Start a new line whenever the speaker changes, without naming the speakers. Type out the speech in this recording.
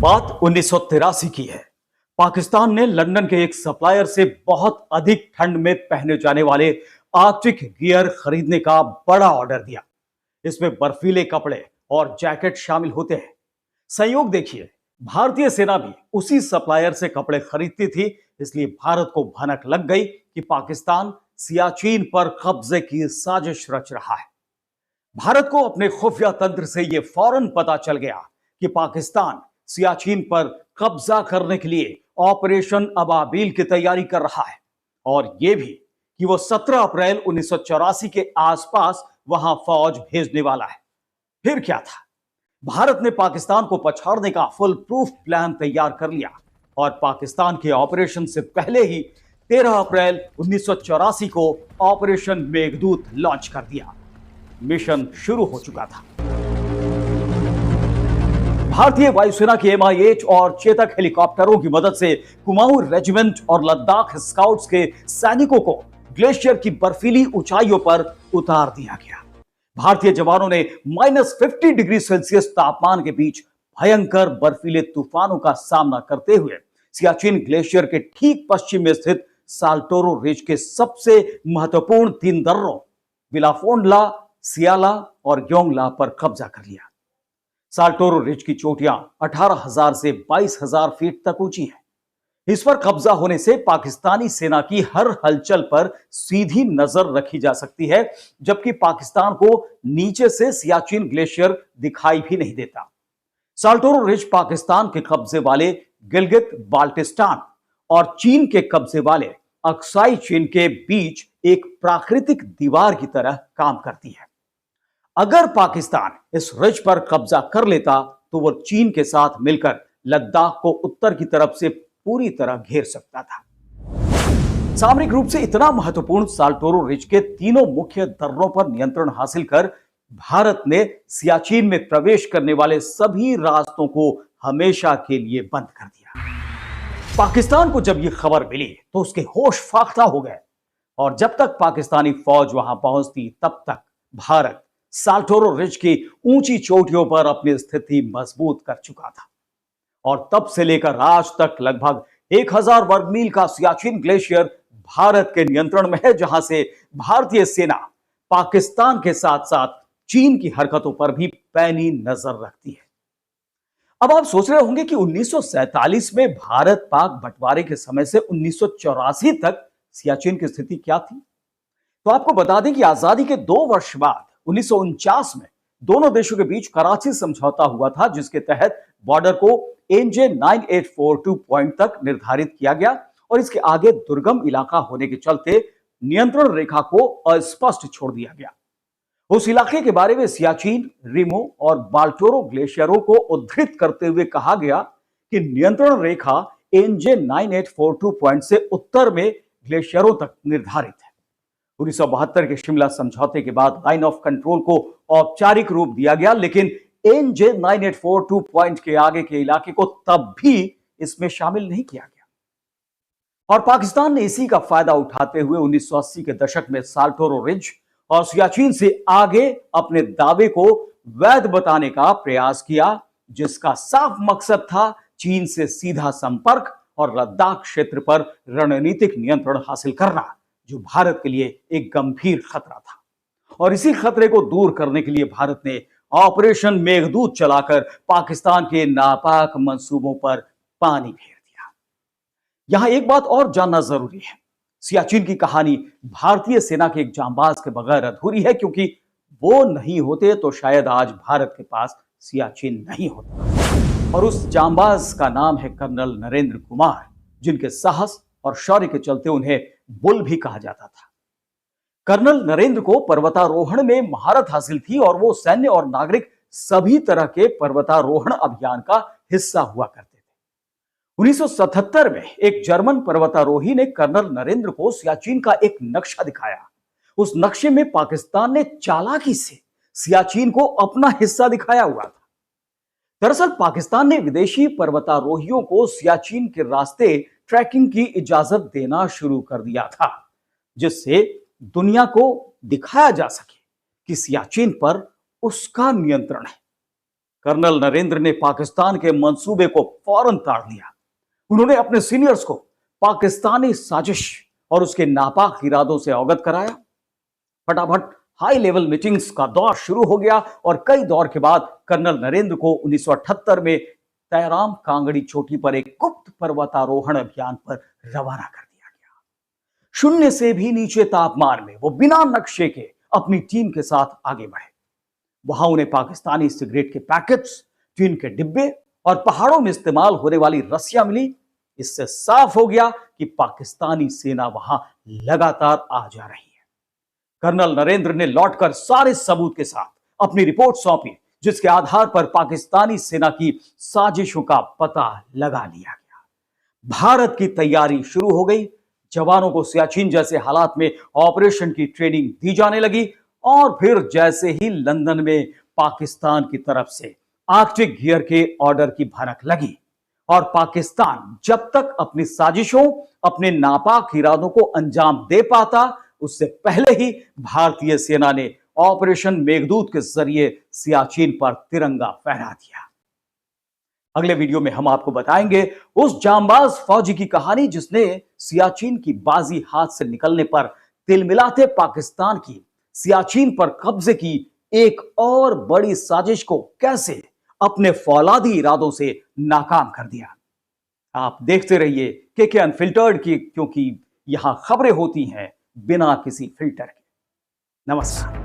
बात 1983 की है। पाकिस्तान ने लंदन के एक सप्लायर से बहुत अधिक ठंड में पहने जाने वाले आर्कटिक गियर खरीदने का बड़ा ऑर्डर दिया। इसमें बर्फीले कपड़े और जैकेट शामिल होते हैं। संयोग देखिए, भारतीय सेना भी उसी सप्लायर से कपड़े खरीदती थी, इसलिए भारत को भनक लग गई कि पाकिस्तान सियाचिन पर कब्जे की साजिश रच रहा है। भारत को अपने खुफिया तंत्र से यह फौरन पता चल गया कि पाकिस्तान सियाचिन पर कब्जा करने के लिए ऑपरेशन अबाबिल की तैयारी कर रहा है, और यह भी कि वो 17 अप्रैल 1984 के आसपास वहां फौज भेजने वाला है। फिर क्या था, भारत ने पाकिस्तान को पछाड़ने का फुल प्रूफ प्लान तैयार कर लिया और पाकिस्तान के ऑपरेशन से पहले ही 13 अप्रैल 1984 को ऑपरेशन मेघदूत लॉन्च कर दिया। मिशन शुरू हो चुका था। भारतीय वायुसेना के MI-8 और चेतक हेलीकॉप्टरों की मदद से कुमाऊं रेजिमेंट और लद्दाख स्काउट्स के सैनिकों को ग्लेशियर की बर्फीली ऊंचाइयों पर उतार दिया गया। भारतीय जवानों ने -50 डिग्री सेल्सियस तापमान के बीच भयंकर बर्फीले तूफानों का सामना करते हुए सियाचिन ग्लेशियर के ठीक पश्चिम में स्थित साल्टोरो रिज के सबसे महत्वपूर्ण 3 दर्रों विलाफोंडला, सियाला और ग्योंगला पर कब्जा कर लिया। साल्टोरो रिज की चोटियां 18,000 से 22,000 फीट तक ऊंची हैं। इस पर कब्जा होने से पाकिस्तानी सेना की हर हलचल पर सीधी नजर रखी जा सकती है, जबकि पाकिस्तान को नीचे से सियाचिन ग्लेशियर दिखाई भी नहीं देता। साल्टोरो रिज पाकिस्तान के कब्जे वाले गिलगित बाल्टिस्तान और चीन के कब्जे वाले अक्साई चीन के बीच एक प्राकृतिक दीवार की तरह काम करती है। अगर पाकिस्तान इस रिज पर कब्जा कर लेता तो वह चीन के साथ मिलकर लद्दाख को उत्तर की तरफ से पूरी तरह घेर सकता था। सामरिक रूप से इतना महत्वपूर्ण साल्टोरो रिज के तीनों मुख्य दर्रों पर नियंत्रण हासिल कर भारत ने सियाचिन में प्रवेश करने वाले सभी रास्तों को हमेशा के लिए बंद कर दिया। पाकिस्तान को जब यह खबर मिली तो उसके होश फाख्ता हो गए, और जब तक पाकिस्तानी फौज वहां पहुंचती तब तक भारत साल्टोरो रिज की ऊंची चोटियों पर अपनी स्थिति मजबूत कर चुका था। और तब से लेकर आज तक लगभग 1000 वर्ग मील का सियाचिन ग्लेशियर भारत के नियंत्रण में है, जहां से भारतीय सेना पाकिस्तान के साथ साथ चीन की हरकतों पर भी पैनी नजर रखती है। अब आप सोच रहे होंगे कि 1947 में भारत पाक बंटवारे के समय से 1984 तक सियाचिन की स्थिति क्या थी। तो आपको बता दें कि आजादी के 2 वर्ष बाद 1949 में दोनों देशों के बीच कराची समझौता हुआ था, जिसके तहत बॉर्डर को NJ 9842 पॉइंट तक निर्धारित किया गया, और इसके आगे दुर्गम इलाका होने के चलते नियंत्रण रेखा को अस्पष्ट छोड़ दिया गया। उस इलाके के बारे में सियाचिन, रिमो और बाल्टोरो ग्लेशियरों को उद्धृत करते हुए कहा गया कि नियंत्रण रेखा NJ 9842 पॉइंट से उत्तर में ग्लेशियरों तक निर्धारित है। 1972 के शिमला समझौते के बाद लाइन ऑफ कंट्रोल को औपचारिक रूप दिया गया, लेकिन NJ 9842 पॉइंट के आगे के इलाके को तब भी इसमें शामिल नहीं किया गया। और पाकिस्तान ने इसी का फायदा उठाते हुए 1980 के दशक में साल्टोरो रिज और सियाचिन से आगे अपने दावे को वैध बताने का प्रयास किया, जिसका साफ मकसद था चीन से सीधा संपर्क और लद्दाख क्षेत्र पर रणनीतिक नियंत्रण हासिल करना, जो भारत के लिए एक गंभीर खतरा था। और इसी खतरे को दूर करने के लिए भारत ने ऑपरेशन मेघदूत चलाकर पाकिस्तान के नापाक मंसूबों पर पानी फेर दिया। यहां एक बात और जानना जरूरी है, सियाचिन की कहानी भारतीय सेना के एक जांबाज के बगैर अधूरी है, क्योंकि वो नहीं होते तो शायद आज भारत के पास सियाचिन नहीं होता। और उस जांबाज का नाम है कर्नल नरेंद्र कुमार, जिनके साहस और शौर्य के चलते उन्हें बुल भी कहा जाता था। कर्नल नरेंद्र को पर्वतारोहण में महारत हासिल थी, और वो सैन्य और नागरिक सभी तरह के पर्वतारोहण अभियान का हिस्सा हुआ करते थे। 1977 में एक जर्मन पर्वतारोही ने कर्नल नरेंद्र को सियाचिन का एक नक्शा दिखाया। उस नक्शे में पाकिस्तान ने चालाकी से सियाचिन को अपना हिस्सा दिखाया हुआ था। दरअसल पाकिस्तान ने विदेशी पर्वतारोहियों को सियाचिन के रास्ते ट्रैकिंग की इजाजत देना शुरू कर दिया था, जिससे दुनिया को दिखाया जा सके कि सियाचिन पर उसका नियंत्रण है। कर्नल नरेंद्र ने पाकिस्तान के मंसूबे को फौरन ताड़ लिया। उन्होंने अपने सीनियर्स को पाकिस्तानी साजिश और उसके नापाक इरादों से अवगत कराया। फटाफट हाई लेवल मीटिंग्स का दौर शुरू हो गया और कई दौर के बाद कर्नल नरेंद्र को 1978 में तैराम कांगड़ी चोटी पर एक गुप्त पर्वतारोहण अभियान पर रवाना कर दिया गया। शून्य से भी नीचे तापमान में वो बिना नक्शे के अपनी टीम के साथ आगे बढ़े। वहां उन्हें पाकिस्तानी सिगरेट के पैकेट्स, टीन के डिब्बे और पहाड़ों में इस्तेमाल होने वाली रस्सियां मिली। इससे साफ हो गया कि पाकिस्तानी सेना वहां लगातार आ जा रही है। कर्नल नरेंद्र ने लौटकर सारे सबूत के साथ अपनी रिपोर्ट सौंपी, जिसके आधार पर पाकिस्तानी सेना की साजिशों का पता लगा लिया गया। भारत की तैयारी शुरू हो गई। जवानों को सियाचिन जैसे हालात में ऑपरेशन की ट्रेनिंग दी जाने लगी और फिर जैसे ही लंदन में पाकिस्तान की तरफ से आर्कटिक गियर के ऑर्डर की भनक लगी और पाकिस्तान जब तक अपनी साजिशों, अपने नापाक इरादों को अंजाम दे पाता, उससे पहले ही भारतीय सेना ने ऑपरेशन मेघदूत के जरिए सियाचिन पर तिरंगा फहरा दिया। अगले वीडियो में हम आपको बताएंगे उस जांबाज फौजी की कहानी जिसने सियाचिन की बाजी हाथ से निकलने पर तिलमिलाते पाकिस्तान की सियाचिन पर कब्जे की एक और बड़ी साजिश को कैसे अपने फौलादी इरादों से नाकाम कर दिया। आप देखते रहिए के अनफिल्टर्ड की, क्योंकि यहां खबरें होती हैं बिना किसी फिल्टर के। नमस्कार।